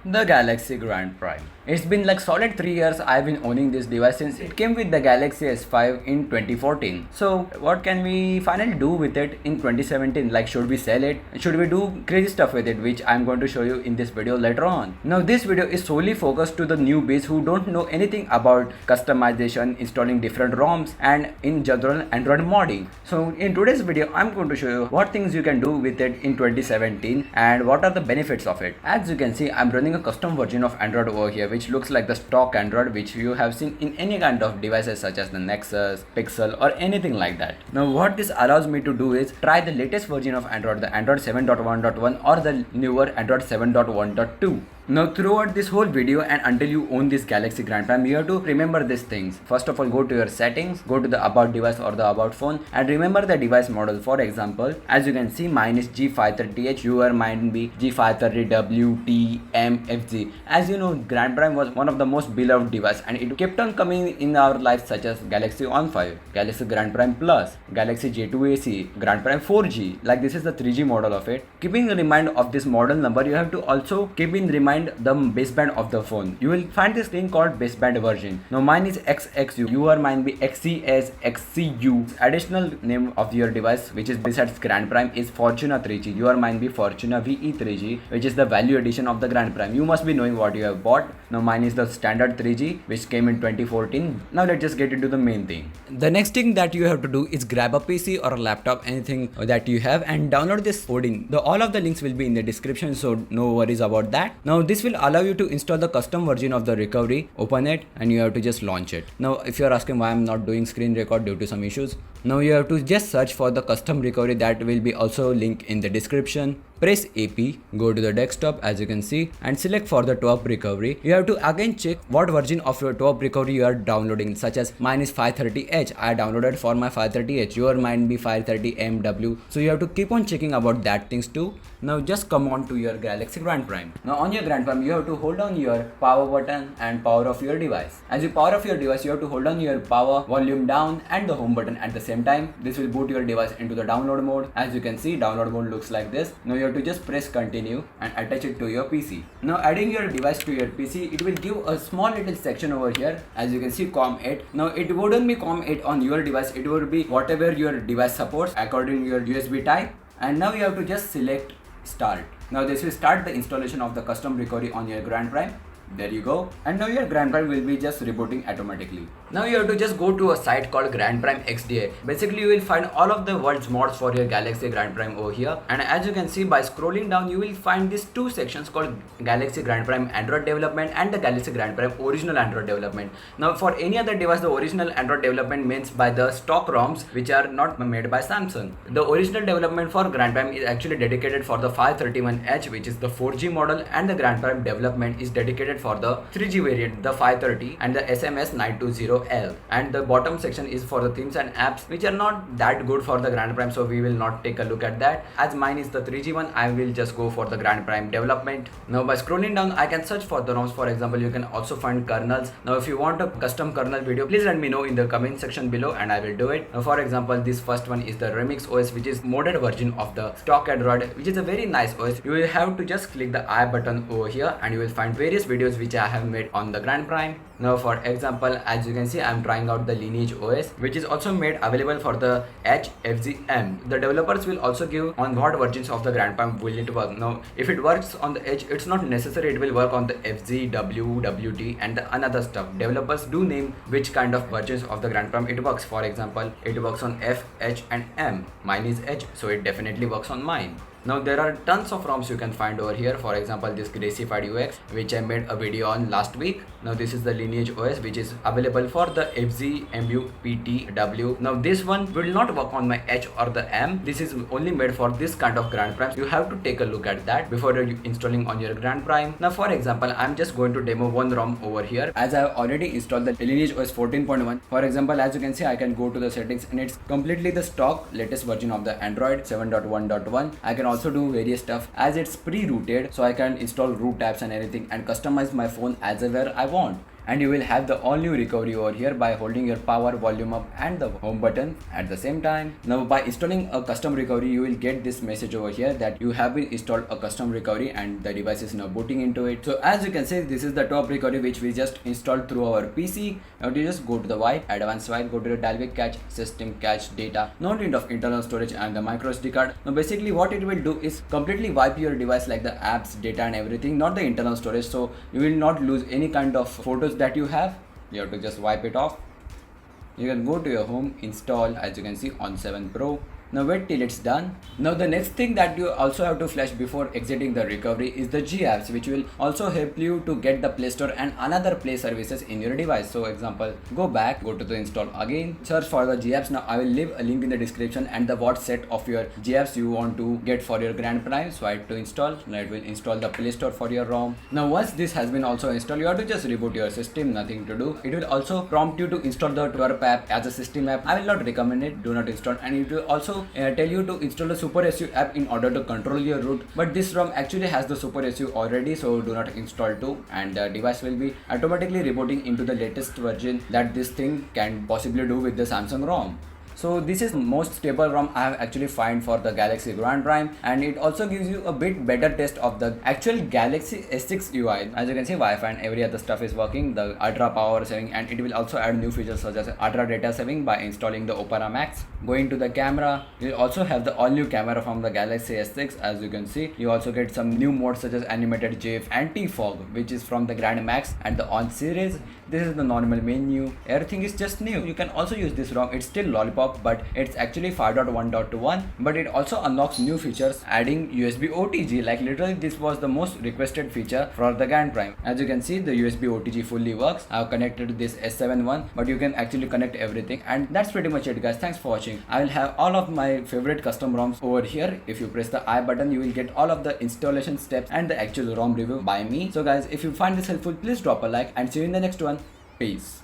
The Galaxy Grand Prime. It's been like solid 3 years I've been owning this device since it came with the Galaxy S5 in 2014. So what can we finally do with it in 2017? Like, should we sell it? Should we do crazy stuff with it, which I'm going to show you in this video later on. Now this video is solely focused to the newbies who don't know anything about customization, installing different ROMs and in general Android modding. So in today's video I'm going to show you what things you can do with it in 2017 and what are the benefits of it. As you can see, I'm running a custom version of Android over here, which looks like the stock Android which you have seen in any kind of devices such as the Nexus, Pixel or anything like that. Now what this allows me to do is try the latest version of Android, the Android 7.1.1 or the newer Android 7.1.2. Now throughout this whole video and until you own this Galaxy Grand Prime, you have to remember these things. First of all, go to your settings, go to the about device or the about phone and remember the device model. For example, as you can see, mine is G530H, your mine be G530WTMFG. As you know, Grand Prime was one of the most beloved device and it kept on coming in our lives, such as Galaxy On 5, Galaxy Grand Prime Plus, Galaxy J2AC, Grand Prime 4G. Like, this is the 3G model of it. Keeping in mind of this model number, you have to also keep in mind the baseband of the phone. You will find this thing called baseband version. Now mine is XXU, your mine be XCS, XCU. Additional name of your device which is besides Grand Prime is Fortuna 3G, your mine be Fortuna VE 3G, which is the value edition of the Grand Prime. You must be knowing what you have bought. Now mine is the standard 3G which came in 2014. Now let's just get into the main thing. The next thing that you have to do is grab a PC or a laptop, anything that you have, and download this coding. All of the links will be in the description, so no worries about that. Now this will allow you to install the custom version of the recovery. Open it and you have to just launch it. Now if you are asking why I'm not doing screen record due to some issues, now you have to just search for the custom recovery, that will be also linked in the description. Press AP, go to the desktop as you can see and select for the top recovery. You have to again check what version of your top recovery you are downloading, such as mine is 530H. I downloaded for my 530H, your mine be 530MW. So you have to keep on checking about that things too. Now just come on to your Galaxy Grand Prime. Now on your Grand Prime you have to hold on your power button and power off your device. As you power off your device, you have to hold on your power, volume down and the home button at the same time. This will boot your device into the download mode. As you can see, download mode looks like this. Now you have to just press continue and attach it to your PC. Now adding your device to your PC, it will give a small little section over here. As you can see, COM8. Now it wouldn't be COM8 on your device, it would be whatever your device supports according to your USB type. And now you have to just select start. Now this will start the installation of the custom recovery on your Grand Prime. There you go. And now your Grand Prime will be just rebooting automatically. Now you have to just go to a site called Grand Prime XDA. Basically you will find all of the world's mods for your Galaxy Grand Prime over here. And as you can see, by scrolling down you will find these two sections called Galaxy Grand Prime Android Development and the Galaxy Grand Prime Original Android Development. Now for any other device, the original Android development means by the stock ROMs which are not made by Samsung. The original development for Grand Prime is actually dedicated for the 531H, which is the 4G model, and the Grand Prime development is dedicated for the 3G variant, the 530 and the SMS 920L. And the bottom section is for the themes and apps which are not that good for the Grand Prime, so we will not take a look at that. As mine is the 3G one, I will just go for the Grand Prime development. Now by scrolling down I can search for the ROMs. For example, you can also find kernels. Now if you want a custom kernel video, please let me know in the comment section below and I will do it. Now for example, this first one is the Remix OS, which is modded version of the stock Android, which is a very nice OS. You will have to just click the I button over here and you will find various videos which I have made on the Grand Prime. Now for example, as you can see, I am trying out the Lineage OS, which is also made available for the HFZM. The developers will also give on what versions of the Grand Prime will it work. Now if it works on the H, it's not necessary it will work on the FZ, W, WT and the another stuff. Developers do name which kind of versions of the Grand Prime it works. For example, it works on F, H and M. Mine is H, so it definitely works on mine. Now there are tons of ROMs you can find over here. For example, this Gracified UX, which I made a video on last week. Now this is the Lineage OS, which is available for the FZ, MU, PT, W. Now this one will not work on my H or the M. This is only made for this kind of Grand Prime. You have to take a look at that before installing on your Grand Prime. Now for example, I'm just going to demo one ROM over here, as I have already installed the Lineage OS 14.1. For example, as you can see, I can go to the settings and it's completely the stock latest version of the Android 7.1.1. I can also do various stuff as it's pre-rooted, so I can install root apps and anything and customize my phone as ever I want. and you will have the all new recovery over here by holding your power, volume up and the home button at the same time. Now by installing a custom recovery, you will get this message over here that you have been installed a custom recovery and the device is now booting into it. So as you can see, this is the top recovery which we just installed through our PC. Now you just go to the wipe, advanced wipe, go to the Dalvik cache, system cache data, no need of internal storage and the micro SD card. Now basically what it will do is completely wipe your device, like the apps, data and everything, not the internal storage, so you will not lose any kind of photos that you have. You have to just wipe it off. You can go to your home, install, as you can see, on 7 Pro. Now wait till it's done. Now the next thing that you also have to flash before exiting the recovery is the GApps, which will also help you to get the Play Store and another Play services in your device. So example, go back, go to the install again, search for the GApps. Now I will leave a link in the description and the what set of your GApps you want to get for your Grand Prime. Swipe to install. Now it will install the Play Store for your ROM. Now once this has been also installed, you have to just reboot your system, nothing to do. It will also prompt you to install the Twerp app as a system app. I will not recommend it, do not install, and it will also tell you to install the Super SU app in order to control your root, but this ROM actually has the Super SU already, so do not install too, and the device will be automatically rebooting into the latest version that this thing can possibly do with the Samsung ROM. So this is most stable ROM I have actually found for the Galaxy Grand Prime, and it also gives you a bit better test of the actual Galaxy S6 UI. As you can see, Wi-Fi and every other stuff is working, the ultra power saving, and it will also add new features such as ultra data saving by installing the Opera Max. Going to the camera, you also have the all new camera from the Galaxy S6. As you can see, you also get some new modes such as animated GIF and T-Fog, which is from the Grand Max and the On series. This is the normal menu. Everything is just new. You can also use this ROM. It's still Lollipop, but it's actually 5.1.21, but it also unlocks new features, adding USB OTG. Like literally this was the most requested feature for the Grand Prime. As you can see, the USB OTG fully works. I have connected this S7 one, but you can actually connect everything, and that's pretty much it, guys. Thanks for watching. I will have all of my favorite custom ROMs over here. If you press the I button, you will get all of the installation steps and the actual ROM review by me. So guys, if you find this helpful, please drop a like and see you in the next one. Peace.